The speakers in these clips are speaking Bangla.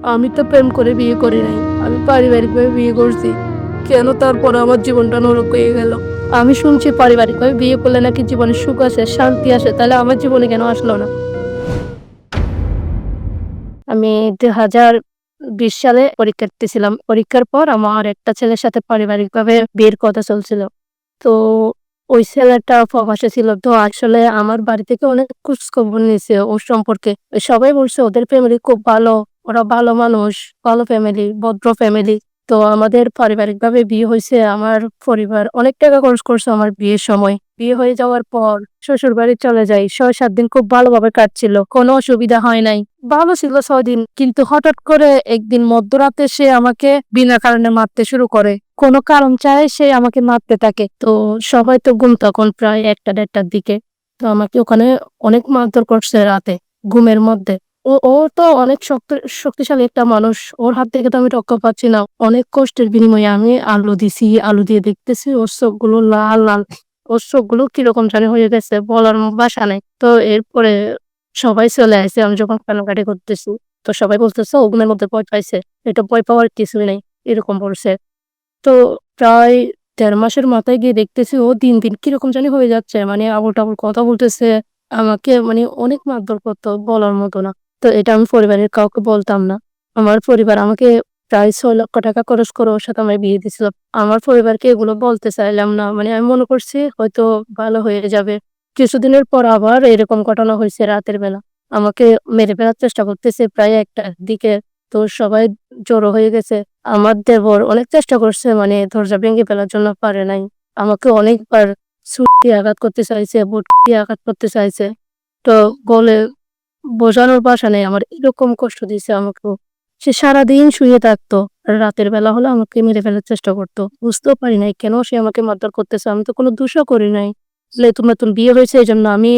আমি তো প্রেম করে বিয়ে করি নাই। আমি পারিবারিকভাবে বিয়ে করছি। কেন তারপরে আমার জীবনটা নরক হয়ে গেল? আমি শুনছি পারিবারিকভাবে বিয়ে করলে নাকি জীবনে সুখ আসে, শান্তি আসে। তাহলে আমার জীবনে কেন আসলো না? আমি ২০২০ সালে পরীক্ষা দিতেছিলাম। পরীক্ষার পর আমার একটা ছেলের সাথে পারিবারিকভাবে বিয়ের কথা চলছিল। তো ওই ছেলেটা প্রবাসে ছিল। তো আসলে আমার বাড়ি থেকে অনেক খোঁজখবর নিছে ওর সম্পর্কে। সবাই বলছে ওদের ফ্যামিলি খুব ভালো। ওরা ভালো মানুষ, ভালো ফ্যামিলি, ভদ্র ফ্যামিলি। তো আমাদের পারিবারিকভাবে বিয়ে হইছে। আমার পরিবার অনেক টাকা খরচ করছে আমার বিয়ের সময়। বিয়ে হয়ে যাওয়ার পর শ্বশুরবাড়ি চলে যাই। ৬-৭ দিন খুব ভালোভাবে কাটছিল। কোনো অসুবিধা হয় নাই। ভালো ছিল ৬ দিন। কিন্তু হঠাৎ করে একদিন মধ্যরাতে সে আমাকে বিনা কারণে মারতে শুরু করে। কোনো কারণ ছাড়াই সে আমাকে মারতে থাকে। তো সবাই তো ঘুম তখন প্রায় ১টা-১.৫টার দিকে। তো আমাকে ওখানে অনেক মারধর করছে রাতে ঘুমের মধ্যে। ও তো অনেক শক্তিশালী একটা মানুষ। ওর হাত থেকে তো আমি রক্ষা পাচ্ছি না। অনেক কষ্টের বিনিময়ে আমি আলু দিছি। আলু দিয়ে দেখতেছি ওর চোখগুলো লাল, লাল। ওর চোখগুলো কিরকম জানি হয়ে গেছে বলার ভাষা নাই। তো এরপরে সবাই চলে আইছে। আমি যখন কান্নাকাটি করতেছি, তো সবাই বলতেছে, "ও ঘুমের মধ্যে ভয় পাইছে।" এটা ভয় পাওয়ার কিছুই নাই। এরকম বলছে। তো প্রায় ১.৫ মাসের মাথায় গিয়ে দেখতেছি ও দিন, দিন কিরকম জানি হয়ে যাচ্ছে। মানে আবোল-তাবোল কথা বলতেছে। আমাকে মানে অনেক মারধর করতো বলার মতো না। তো এটা আমি পরিবারের কাউকে বলতাম না। আমার পরিবার আমাকে প্রায় ৳৬,০০,০০০ খরচ করে ওর সাথে আমার বিয়ে দিছিল। আমার পরিবারকে এগুলো বলতে চাইলাম না। মানে আমি মনে করছি হয়তো ভালো হয়ে যাবে। কিছুদিনের পর আবার এরকম ঘটনা হইছে রাতের বেলা। আমাকে মেরে ফেলার চেষ্টা করতেছে প্রায় ১টার দিকে। তো সবাই জড়ো হয়ে গেছে। আমার দেবর অনেক চেষ্টা করছে মানে দরজা ভেঙে ফেলার জন্য পারে নাই। আমাকে অনেকবার ছুরি দিয়ে আঘাত করতে চাইছে, বটি দিয়ে আঘাত করতে চাইছে। তো বলে বোঝানোর ভাষা নেই আমার। এরকম কষ্ট দিছে আমাকেও। সে সারাদিন শুয়ে থাকতো। রাতের বেলা হলে আমাকে মেরে ফেলার চেষ্টা করত। বুঝতেও পারি নাই কেন সে আমাকে মারধর করতেছে। আমি তো কোনো দোষও করি নাই। নতুন, নতুন বিয়ে হয়েছে এজন্য আমি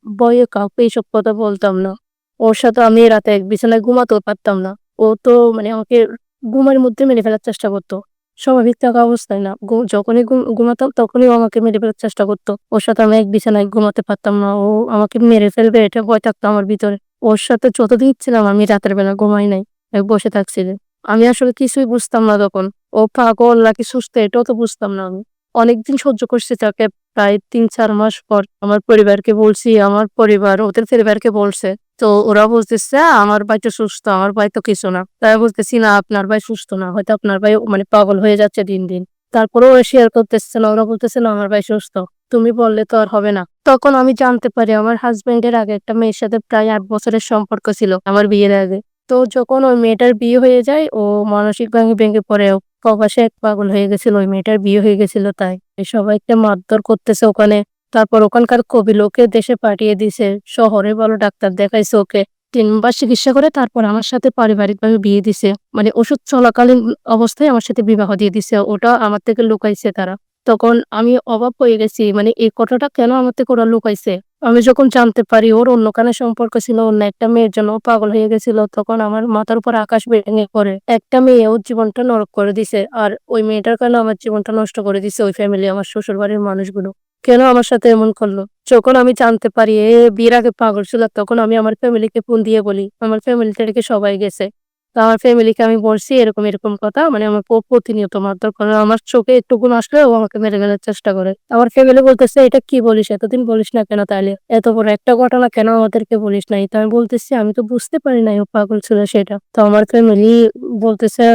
ভয়ে কাউকে এসব কথা বলতাম না। ওর সাথে আমি রাতে এক বিছানায় ঘুমাতেও পারতাম না। ও তো মানে আমাকে ঘুমের মধ্যে মেরে ফেলার চেষ্টা করত। স্বাভাবিক থাকা অবস্থায় না। যখনই ঘুমাতাম তখনই ও আমাকে মেরে ফেলার চেষ্টা করত। ওর সাথে আমি এক বিছানায় ঘুমাতে পারতাম না। ও আমাকে মেরে ফেলবে এটা ভয় থাকতো আমার ভিতরে। ওর সাথে যতদিন ছিলাম আমি রাতের বেলা ঘুমাই নাই। বসে থাকছি যে। আমি আসলে কিছুই বুঝতাম না তখন। ও পাগল নাকি সুস্থ এটাও তো বুঝতাম না আমি। অনেকদিন সহ্য করছি তাকে প্রায় ৩-৪ মাস পর আমার পরিবারকে বলছি, আমার পরিবার ওদের পরিবারকে বলছে। তো ওরা বলতেছে, "আমার ভাই তো সুস্থ, আমার ভাই তো কিছু না।" তাই আমি বলতেছি, "না আপনার ভাই সুস্থ না। হয়তো আপনার ভাই মানে পাগল হয়ে যাচ্ছে দিন, দিন।" তারপরেও ওরা শেয়ার করতেছে না। ওরা বলতেছে, "না আমার ভাই সুস্থ। তুমি বললে তো আর হবে না।" তখন আমি জানতে পারি আমার হাসব্যান্ডের আগে একটা মেয়ের সাথে প্রায় ৮ বছরের সম্পর্ক ছিল আমার বিয়ের আগে। তো যখন ওই মেয়েটার বিয়ে হয়ে যায় ও মানসিকভাবে ভেঙে পড়ে। ও প্রবাসে এক পাগল হয়ে গেছিল। ওই মেয়েটার বিয়ে হয়ে গেছিল তাই। সবাইকে মারধর করতেছে ওখানে। তারপর ওখানকার কবির ওকে দেশে পাঠিয়ে দিছে। শহরে ভালো ডাক্তার দেখাইছে ওকে। ৩ বার চিকিৎসা করে তারপর আমার সাথে পারিবারিকভাবে বিয়ে দিছে। মানে ওষুধ চলাকালীন অবস্থায় আমার সাথে বিবাহ দিয়ে দিছে। ওটা আমার থেকে লুকাইছে তারা। তখন আমি অবাক হয়ে গেছি। মানে এই কথাটা কেন আমার থেকে ওরা লুকাইছে? আমি যখন জানতে পারি ওর অন্য কানে সম্পর্ক ছিল অন্য একটা মেয়ের জন্য ও পাগল হয়ে গেছিল তখন আমার মাথার উপর আকাশ ভেঙে পড়ে। একটা মেয়ে ওর জীবনটা নরক করে দিছে। আর ওই মেয়েটার কারণে আমার জীবনটা নষ্ট করে দিছে ওই ফ্যামিলি আমার শ্বশুরবাড়ির মানুষগুলো। কেন আমার সাথে এমন করলো? যখন আমি জানতে পারি বিয়ের আগে পাগল ছিল তখন আমি আমার ফ্যামিলিকে ফোন দিয়ে বলি। আমার ফ্যামিলি থেকে সবাই গেছে। তো আমার ফ্যামিলিকে আমি বলছি এরকম, এরকম কথা। মানে আমার প্রতিনিয়ত মারধর করে। আমার চোখে একটু ঘুম আসলে ও আমাকে মেরে ফেলার চেষ্টা করে। আমার ফ্যামিলি বলতেছে, "এটা কি বলিস? এতদিন বলিস না কেন তাইলে? এত বড় একটা ঘটনা কেন আমাদেরকে বলিস নাই?" তো আমি বলতেছি, "আমি তো বুঝতে পারি নাই ও পাগল ছিল সেটা।" তো আমার ফ্যামিলি বলতেছে,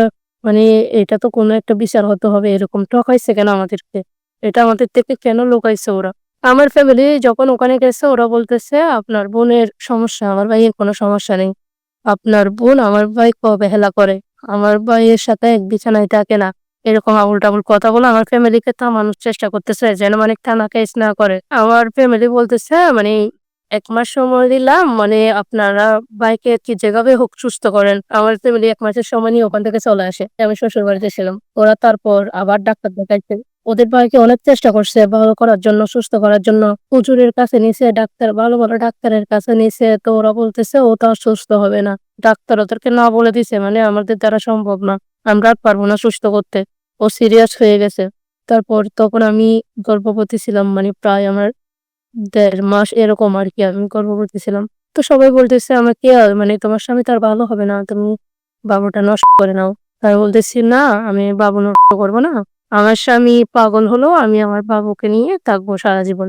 "মানে এটা তো কোনো একটা বিচার হতে হবে। এরকম ঠকাইছে কেন আমাদেরকে? এটা আমাদের থেকে কেন লুকাইছে ওরা?" আমার ফ্যামিলি যখন ওখানে গেছে ওরা বলতেছে, "আপনার বোনের সমস্যা, আমার ভাইয়ের কোনো সমস্যা নেই। আপনার বোন আমার ভাইকে অবহেলা করে। আমার ভাইয়ের সাথে এক বিছানায় থাকে না।" এরকম আবোল-তাবোল কথা বলে আমার ফ্যামিলিকে থামানোর চেষ্টা করতেছে যেন মানে টানা কেস না করে। আমার ফ্যামিলি বলতেছে মানে ১ মাস সময় দিলাম মানে আপনারা ভাইকে কি যেভাবে হোক সুস্থ করেন। আমার ফ্যামিলি ১ মাসের সময় নিয়ে ওখান থেকে চলে আসে। আমি শ্বশুরবাড়িতে ছিলাম। ওরা তারপর আবার ডাক্তার দেখাইছে। ওদের ভাইকে অনেক চেষ্টা করছে ভালো করার জন্য, সুস্থ করার জন্য। হুজুরের কাছে নিছে, ডাক্তার ভালো, ভালো ডাক্তারের কাছে নিছে। তো ওরা বলতেছে ও তো আর সুস্থ হবে না। ডাক্তার ওদেরকে না বলে দিছে মানে আমাদের দ্বারা সম্ভব না। আমরা আর পারব না সুস্থ করতে। ও সিরিয়াস হয়ে গেছে। তারপর তখন আমি গর্ভবতী ছিলাম মানে প্রায় আমার ১.৫ মাস এরকম আরকি আমি গর্ভবতী ছিলাম। তো সবাই বলতেছে আমাকে মানে তোমার স্বামী তো আর ভালো হবে না। তুমি বাবুটা নষ্ট করে নাও। আমি বলতেছি, "না, আমি বাবু নষ্ট করব না। আমার স্বামী পাগল হলেও আমি আমার বাবুকে নিয়ে থাকবো সারা জীবন।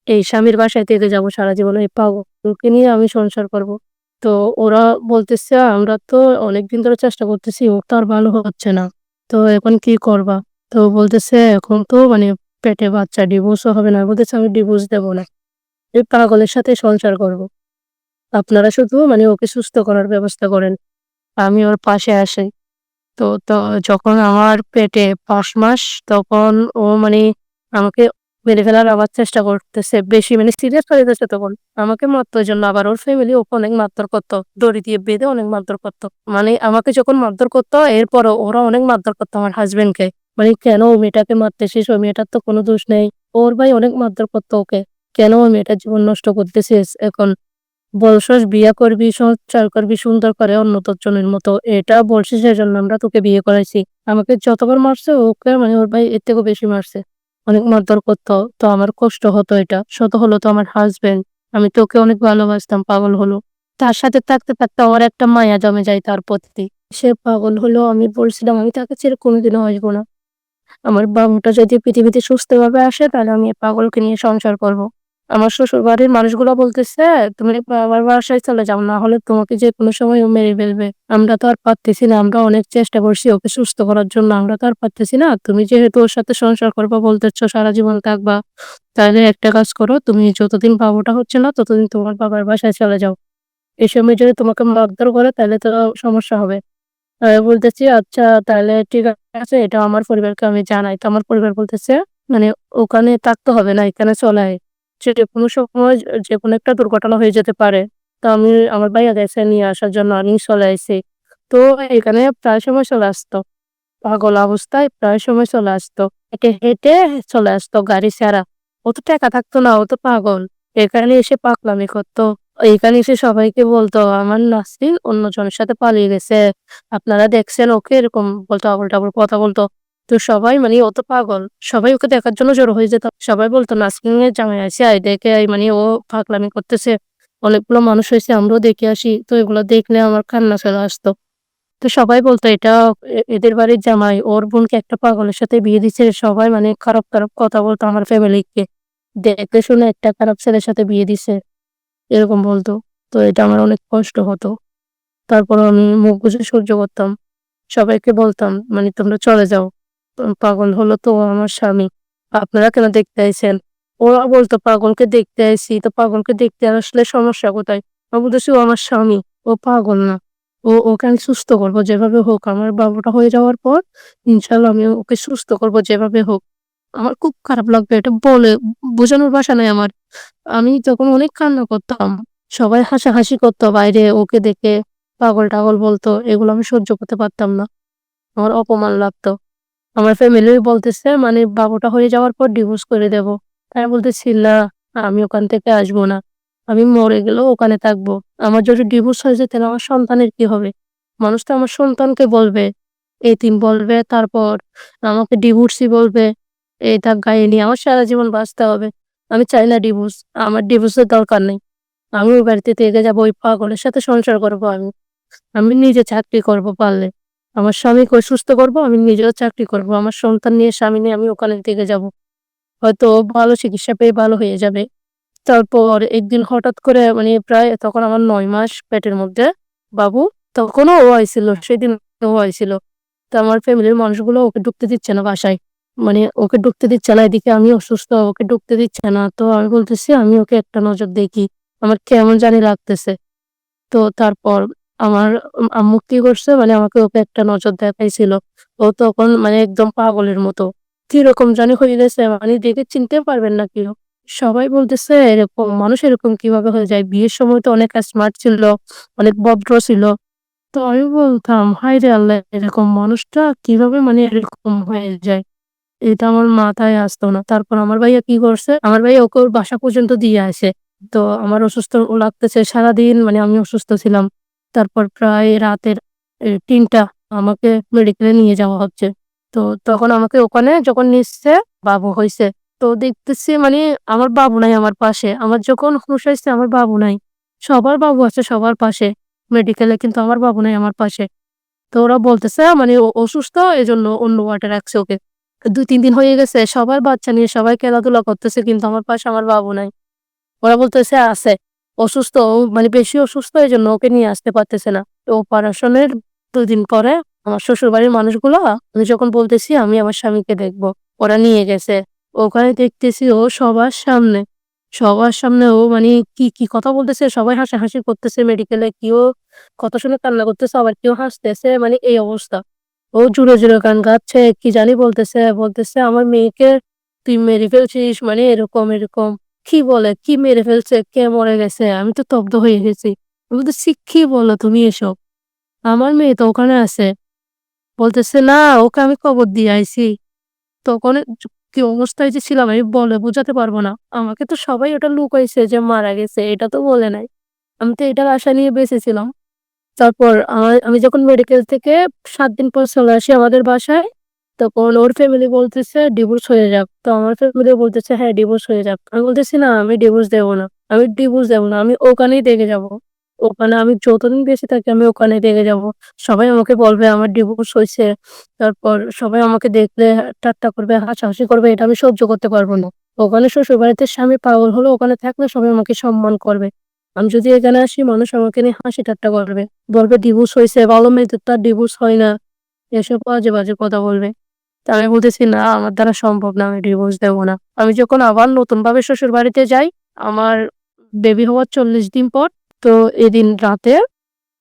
এই স্বামীর বাসায় থেকে যাবো সারা জীবন। এই পাগলকে নিয়ে আমি সংসার করব।" তো ওরা বলতেছে, "আমরা তো অনেকদিন ধরে চেষ্টা করতেছি, ওর তো আর ভালো হচ্ছে না। তো এখন কি করবা?" তো বলতেছে, "এখন তো মানে পেটে বাচ্চা, ডিভোর্সও হবে না।" বলতেছে, "আমি ডিভোর্স দেব না। এই পাগলের সাথে সংসার করব। আপনারা শুধু মানে ওকে সুস্থ করার ব্যবস্থা করেন। আমি ওর পাশে আছি।" তো যখন আমার পেটে ৫ মাস, তখন ও মানে আমাকে মেরে ফেলার আবার চেষ্টা করতেছে। বেশি মানে সিরিয়াস হয়ে গেছে তখন। আমাকে মারতো এজন্য, আবার ওর ফ্যামিলি ওকে অনেক মারধর করত। দড়ি দিয়ে বেঁধে অনেক মারধর করত। মানে আমাকে যখন মারধর করত, এরপরও ওরা অনেক মারধর করত আমার হাসব্যান্ডকে। মানে, "কেন ওই মেয়েটাকে মারতেছিস? ওই মেয়েটার তো কোনো দোষ নেই।" ওর ভাই অনেক মারধর করত ওকে। "কেন ওই মেয়েটার জীবন নষ্ট করতেছিস এখন? বলছস বিয়া করবি, সংসার করবি সুন্দর করে অন্য তোর জনের মতো। এটা বলছিস এজন্য আমরা তোকে বিয়ে করাইছি।" আমাকে যতবার মারছে, ওকে মানে ওর ভাই এর থেকেও বেশি মারছে। অনেক মারধর করত। তো আমার কষ্ট হতো এটা। শত হলো তো আমার হাসব্যান্ড। আমি তো ওকে অনেক ভালোবাসতাম, পাগল হলো। তার সাথে থাকতে, থাকতে আমার একটা মায়া জমে যায় তার প্রতি। সে পাগল হলো, আমি বলছিলাম আমি তাকে ছেড়ে কোনদিনও আসবো না। আমার বাবুটা যদি পৃথিবীতে সুস্থভাবে আসে তাহলে আমি এই পাগলকে নিয়ে সংসার করব। আমার শ্বশুরবাড়ির মানুষগুলা বলতেছে, "তুমি বাবার বাসায় চলে যাও, না হলে তোমাকে যেকোনো সময় ও মেরে ফেলবে। আমরা তো আর পারতেছি না। আমরা অনেক চেষ্টা করছি ওকে সুস্থ করার জন্য। আমরা তো আর পারতেছি না। তুমি যেহেতু ওর সাথে সংসার করবা বলতেছো, সারা জীবন থাকবা। তাহলে একটা কাজ করো, তুমি যতদিন বাবুটা হচ্ছে না ততদিন তোমার বাবার বাসায় চলে যাও। এই সময় যদি তোমাকে মারধর করে তাহলে তো সমস্যা হবে।" আমি বলতেছি, "আচ্ছা তাহলে ঠিক আছে, এটা আমার পরিবারকে আমি জানাই।" তো আমার পরিবার বলতেছে, "মানে ওখানে থাকতে হবে না, এখানে চলে আয়। যেকোনো সময় যেকোনো একটা দুর্ঘটনা হয়ে যেতে পারে।" তো আমি আমার ভাইয়া গেছে নিয়ে আসার জন্য, আমি চলে আইছি। তো এখানে প্রায় সময় চলে আসতো। পাগল অবস্থায় প্রায় সময় চলে আসতো। হেঁটে, হেঁটে চলে আসতো গাড়ি ছাড়া। ও তো টেকা থাকতো না, ও তো পাগল। এখানে এসে পাগলামি করতো। এখানে এসে সবাইকে বলতো, "আমার নাসরিন অন্যজনের সাথে পালিয়ে গেছে। আপনারা দেখছেন ওকে?" এরকম বলতো, আবোল-তাবোল কথা বলতো। তো সবাই মানে ও তো পাগল। সবাই ওকে দেখার জন্য জড়ো হয়ে যেত। সবাই বলতো, "নাসরিনের জামাই আইছে, আয় দেখে আয়, মানে ও পাগলামি করতেছে। অনেকগুলো মানুষ হইছে, আমরাও দেখে আসি।" তো এগুলো দেখলে আমার কান্না চলে আসতো। তো সবাই বলতো, "এটা এদের বাড়ির জামাই, ওর বোনকে একটা পাগলের সাথে বিয়ে দিচ্ছে।" সবাই মানে খারাপ, খারাপ কথা বলতো আমার ফ্যামিলিকে। দেখে শুনে একটা খারাপ ছেলের সাথে বিয়ে দিছে, এরকম বলতো। তো এটা আমার অনেক কষ্ট হতো। তারপরেও আমি মুখ বুজে সহ্য করতাম। সবাইকে বলতাম, মানে, "তোমরা চলে যাও। পাগল হলো তো ও আমার স্বামী। আপনারা কেন দেখতে আইছেন?" ওরা বলতো, "পাগলকে দেখতে আইছি।" তো পাগলকে দেখতে আসলে সমস্যা কোথায়? আমি বলতেছি, "ও আমার স্বামী, ও পাগল না। ওকে আমি সুস্থ করব যেভাবে হোক। আমার বাবুটা হয়ে যাওয়ার পর ইনশাআল্লাহ আমি ওকে সুস্থ করব যেভাবে হোক।" আমার খুব খারাপ লাগতো এটা বলে, বোঝানোর ভাষা নাই আমার। আমি তখন অনেক কান্না করতাম। সবাই হাসাহাসি করতো বাইরে ওকে দেখে, পাগল-টাগল বলতো। এগুলো আমি সহ্য করতে পারতাম না। আমার অপমান লাগতো। আমার ফ্যামিলিও বলতেছে, মানে, "বাবুটা হয়ে যাওয়ার পর ডিভোর্স করে দেব।" আমি বলতেছি, "না, আমি ওখান থেকে আসবো না। আমি মরে গেলেও ওখানে থাকবো। আমার যদি ডিভোর্স হয়ে যায় তাহলে আমার সন্তানের কি হবে? মানুষ তো আমার সন্তানকে বলবে, এতিম বলবে, তারপর আমাকে ডিভোর্সি বলবে। এটা গায়ে নিয়ে আমার সারা জীবন বাঁচতে হবে। আমি চাই না ডিভোর্স। আমার ডিভোর্সের দরকার নেই। আমি ওই বাড়িতে থেকে যাবো। ওই পাগলের সাথে সংসার করব আমি। আমি নিজে চাকরি করব পারলে। আমার স্বামীকে অসুস্থ করব, আমি নিজেও চাকরি করব। আমার সন্তান নিয়ে, স্বামী নিয়ে আমি ওখানে থেকে যাব। হয়তো ও ভালো চিকিৎসা পেয়ে ভালো হয়ে যাবে।" তারপর একদিন হঠাৎ করে, মানে, প্রায় তখন আমার ৯ মাস পেটের মধ্যে বাবু। তখনও ও আইছিল। সেদিন ও আইছিল। তো আমার ফ্যামিলির মানুষগুলো ওকে ঢুকতে দিচ্ছে না বাসায়। মানে ওকে ঢুকতে দিচ্ছে না। এদিকে আমি অসুস্থ, ওকে ঢুকতে দিচ্ছে না। তো আমি বলতেছি, "আমি ওকে একটা নজর দেখি। আমার কেমন জানি লাগতেছে।" তো তারপর আমার আম্মু কি করছে, মানে আমাকে ওকে একটা নজর দেখাইছিল। ও তখন মানে একদম পাগলের মতো। কিরকম জানি হয়ে গেছে, মানে দেখে চিনতে পারবেন না কেউ। সবাই বলতেছে, "এরকম মানুষ এরকম কিভাবে হয়ে যায়? বিয়ের সময় তো অনেক স্মার্ট ছিল, অনেক ভদ্র ছিল।" তো আমি বলতাম, "হায়রে আল্লাহ! এরকম মানুষটা কিভাবে মানে এরকম হয়ে যায়?" এটা আমার মাথায় আসতো না। তারপর আমার ভাইয়া কি করছে, আমার ভাইয়া ওকে ওর বাসা পর্যন্ত দিয়ে আসে। তো আমার অসুস্থ লাগতেছে সারাদিন, মানে আমি অসুস্থ ছিলাম। তারপর প্রায় রাতের ৩টা আমাকে মেডিকেলে নিয়ে যাওয়া হচ্ছে। তো তখন আমাকে ওখানে যখন নিচ্ছে, বাবু হইছে। তো দেখতেছি, মানে, আমার বাবু নাই আমার পাশে। আমার যখন হুঁশ হইছে আমার বাবু নাই। সবার বাবু আছে সবার পাশে মেডিকেলে, কিন্তু আমার বাবু নাই আমার পাশে। তো ওরা বলতেছে মানে ও অসুস্থ এজন্য অন্য ওয়ার্ডে রাখছে ওকে। ২-৩ দিন হয়ে গেছে সবার বাচ্চা নিয়ে সবাই খেলাধুলা করতেছে কিন্তু আমার পাশে আমার বাবু নাই। ওরা বলতেছে আছে। অসুস্থ ও মানে বেশি অসুস্থ এজন্য ওকে নিয়ে আসতে পারতেছে না। তো অপারেশনের ২ দিন পরে আমার শ্বশুরবাড়ির মানুষগুলো আমি যখন বলতেছি আমি আমার স্বামীকে দেখবো। ওরা নিয়ে গেছে। ওখানে দেখতেছি ও সবার সামনে ও মানে কি কথা বলতেছে সবাই হাসাহাসি করতেছে মেডিকেলে। কেউ কথা শুনে কান্না করতেছে আবার কেউ হাসতেছে মানে এই অবস্থা। ও জোরে গান গাচ্ছে কি জানি বলতেছে আমার মেয়েকে তুই মেরে ফেলছিস মানে এরকম। কি বলে? কি মেরে ফেলছে? কে মরে গেছে? আমি তো স্তব্ধ হয়ে গেছি। আমি বলতেছি, "কি বলো তুমি এসব? আমার মেয়ে তো ওখানে আছে।" বলতেছে, "না, ওকে আমি কবর দিয়ে আইছি।" তখন কি অবস্থায় যে ছিলাম আমি বলে বোঝাতে পারবো না। আমাকে তো সবাই ওটা লুকাইছে যে মারা গেছে। এটা তো বলে নাই। আমি তো এটার আশা নিয়ে বেঁচেছিলাম। তারপর আমি যখন মেডিকেল থেকে ৭ দিন পর চলে আসি আমাদের বাসায়, তখন ওর ফ্যামিলি বলতেছে ডিভোর্স হয়ে যাক। তো আমার ফ্যামিলি বলতেছে হ্যাঁ, ডিভোর্স হয়ে যাক। আমি বলতেছি না আমি ডিভোর্স দেব না। আমি ওখানেই থেকে যাবো। ওখানে আমি যতদিন বেঁচে থাকি আমি ওখানেই থেকে যাবো। সবাই আমাকে বলবে আমার ডিভোর্স হইছে। তারপর সবাই আমাকে দেখলে ঠাট্টা করবে, হাসাহাসি করবে। এটা আমি সহ্য করতে পারব না। ওখানে শ্বশুরবাড়িতে স্বামী পাগল হলেও ওখানে থাকলে সবাই আমাকে সম্মান করবে। আমি যদি এখানে আসি মানুষ আমাকে নিয়ে হাসি ঠাট্টা করবে। বলবে ডিভোর্স হইছে, ভালো মেয়েদের তো আর ডিভোর্স হয় না। এসব বাজে কথা বলবে। তো আমি বলতেছি, "না, আমার দ্বারা সম্ভব না। আমি ডিভোর্স দেব না।" আমি যখন আবার নতুনভাবে শ্বশুরবাড়িতে যাই, আমার বেবি হওয়ার ৪০ দিন পর, তো এদিন রাতে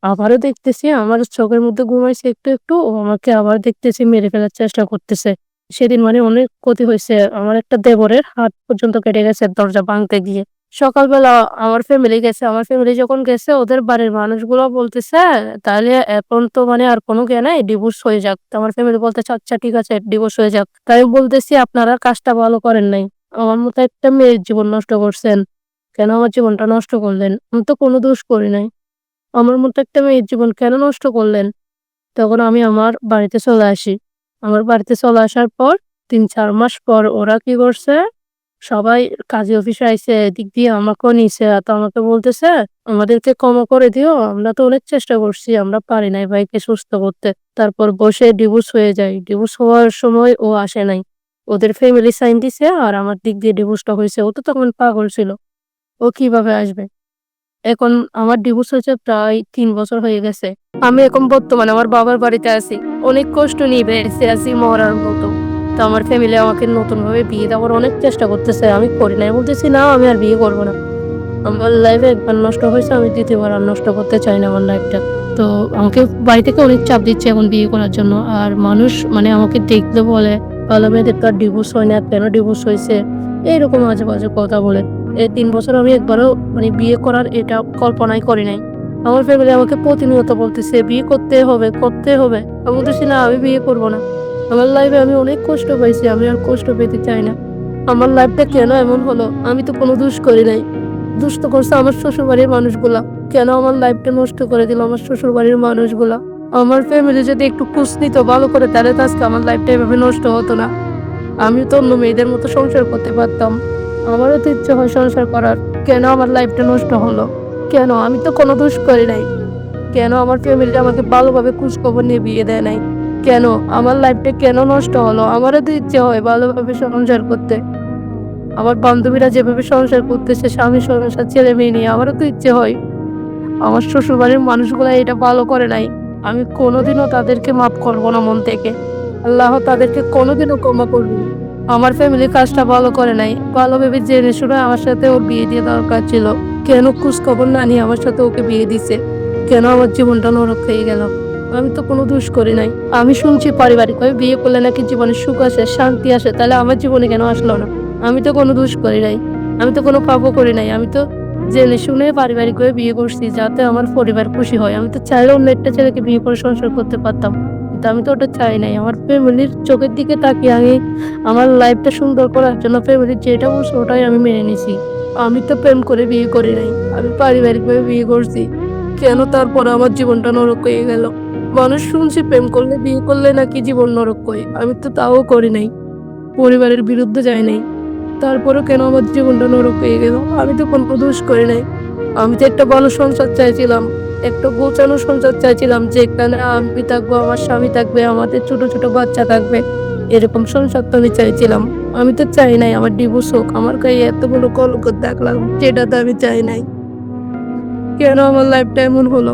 আবারও দেখতেছি আমার চোখের মধ্যে ঘুম আইছে একটু। ও আমাকে আবার দেখতেছি মেরে ফেলার চেষ্টা করতেছে। সেদিন মানে অনেক ক্ষতি হইছে। আমার একটা দেবরের হাত পর্যন্ত কেটে গেছে দরজা ভাঙতে গিয়ে। সকালবেলা আমার ফ্যামিলি গেছে। আমার ফ্যামিলি যখন গেছে ওদের বাড়ির মানুষগুলো বলতেছে, "তাহলে এখন তো মানে আর কোনো নাই, ডিভোর্স হয়ে যাক।" তো আমার ফ্যামিলি বলতেছে, "আচ্ছা ঠিক আছে ডিভোর্স হয়ে যাক।" তাই বলতেছি, "আপনারা কাজটা ভালো করেন নাই। আমার মতো একটা মেয়ের জীবন নষ্ট করছেন। কেন আমার জীবনটা নষ্ট করলেন? আমি তো কোনো দোষ করি নাই। আমার মতো একটা মেয়ের জীবন কেন নষ্ট করলেন?" তখন আমি আমার বাড়িতে চলে আসি। আমার বাড়িতে চলে আসার পর ৩-৪ মাস পর ওরা কি করছে, সবাই কাজী অফিসে আইছে, এদিক দিয়ে আমাকেও নিছে। তো আমাকে বলতেছে, "আমাদেরকে ক্ষমা করে দিও। আমরা তো অনেক চেষ্টা করছি। আমরা পারি নাই ভাইকে সুস্থ করতে।" তারপর বসে ডিভোর্স হয়ে যায়। ডিভোর্স হওয়ার সময় ও আসে নাই। ওদের ফ্যামিলি সাইন দিছে আর আমার দিক দিয়ে ডিভোর্সটা হইছে। ও তো তখন পাগল ছিল। ও কিভাবে আসবে? এখন আমার ডিভোর্স হয়েছে প্রায় ৩ বছর হয়ে গেছে। আমি এখন বর্তমানে আমার বাবার বাড়িতে আছি। অনেক কষ্ট নিয়ে বেঁচে আছি মরার মতো। তো আমার ফ্যামিলি আমাকে নতুনভাবে বিয়ে দেওয়ার অনেক চেষ্টা করতেছে। আমি করি নাই। বলতেছি, "না, আমি আর বিয়ে করব না। আমার লাইফে একবার নষ্ট হয়েছে, আমি ২য় বার আর নষ্ট করতে চাই না আমার লাইফটা।" তো আমাকে বাড়ি থেকে অনেক চাপ দিচ্ছে এখন বিয়ে করার জন্য। আর মানুষ মানে আমাকে দেখলে বলে, "ভালো মেয়েদের তো আর ডিভোর্স হয় না, কেন ডিভোর্স হইছে?" এইরকম বাজে কথা বলে। এই ৩ বছর আমি একবারও মানে বিয়ে করার এটা কল্পনাই করি নাই। আমার ফ্যামিলি আমাকে প্রতিনিয়ত বলতেছে, "বিয়ে করতে হবে।" আমি বলতেছি, "না, আমি বিয়ে করব না। আমার লাইফে আমি অনেক কষ্ট পাইছি, আমি আর কষ্ট পেতে চাই না। আমার লাইফটা কেন এমন হলো? আমি তো কোনো দোষ করি নাই। দোষ তো করছে আমার শ্বশুরবাড়ির মানুষগুলা। কেন আমার লাইফটা নষ্ট করে দিল আমার শ্বশুরবাড়ির মানুষগুলা? আমার ফ্যামিলি যদি একটু খোঁজ নিত ভালো করে তাহলে তো আজকে আমার লাইফটা এভাবে নষ্ট হতো না। আমিও তো অন্য মেয়েদের মতো সংসার করতে পারতাম। আমারও তো ইচ্ছে হয় সংসার করার। কেন আমার লাইফটা নষ্ট হলো? কেন? আমি তো কোনো দোষ করি নাই। কেন আমার ফ্যামিলি আমাকে ভালোভাবে খোঁজখবর নিয়ে বিয়ে দেয় নাই? কেন? আমার লাইফটা কেন নষ্ট হলো? আমারও তো ইচ্ছে হয় ভালোভাবে সংসার করতে। আমার বান্ধবীরা যেভাবে সংসার করতেছে স্বামী সংসার ছেলে-মেয়ে নিয়ে আমারও তো ইচ্ছে হয়। আমার শ্বশুরবাড়ির মানুষগুলা এটা ভালো করে নাই। আমি কোনোদিনও তাদেরকে মাফ করব না মন থেকে। আল্লাহ তাদেরকে কোনোদিনও ক্ষমা করবে না। আমার ফ্যামিলি কাজটা ভালো করে নাই। ভালো ভেবে জেনে শুনে আমার সাথে ওর বিয়ে দেওয়া দরকার ছিল। কেন খোঁজখবর না নিয়ে আমার সাথে ওকে বিয়ে দিছে? কেন আমার জীবনটা নরক হয়ে গেল? আমি তো কোনো দোষ করি নাই। আমি শুনছি পারিবারিকভাবে বিয়ে করলে নাকি জীবনে সুখ আসে, শান্তি আসে। তাহলে আমার জীবনে কেন আসলো না? আমি তো কোনো দোষ করি নাই। আমি তো কোনো পাপও করি নাই। আমি তো জেনে শুনে পারিবারিকভাবে বিয়ে করছি যাতে আমার পরিবার খুশি হয়। আমি তো চাইলে অন্য একটা ছেলেকে বিয়ে করে সংসার করতে পারতাম। কিন্তু আমি তো ওটা চাই নাই। আমার ফ্যামিলির চোখের দিকে তাকিয়ে আমি আমার লাইফটা সুন্দর করার জন্য ফ্যামিলি যেটা বলছে ওটাই আমি মেনে নিছি। আমি তো প্রেম করে বিয়ে করি নাই। আমি পারিবারিকভাবে বিয়ে করছি। কেন তারপরে আমার জীবনটা নরক হয়ে গেল? মানুষ শুনছি প্রেম করলে বিয়ে করলে নাকি জীবন নরক হয়। আমি তো তাও করি নাই। পরিবারের বিরুদ্ধে যাই নাই। তারপরেও কেন আমার জীবনটা নরক হয়ে গেল? আমি তো কোনো দোষ করি নাই। আমি তো একটা ভালো সংসার চাইছিলাম। একটা গোছানো সংসার চাইছিলাম, যেখানে আমি থাকবো, আমার স্বামী থাকবে, আমাদের ছোট, ছোট বাচ্চা থাকবে। এরকম সংসার তো আমি চাইছিলাম। আমি তো চাই নাই আমার ডিভোর্স হোক। আমার গায়ে এতগুলো কলঙ্ক দাগ লাগুক, সেটা তো আমি চাই নাই। কেন আমার লাইফটা এমন হলো?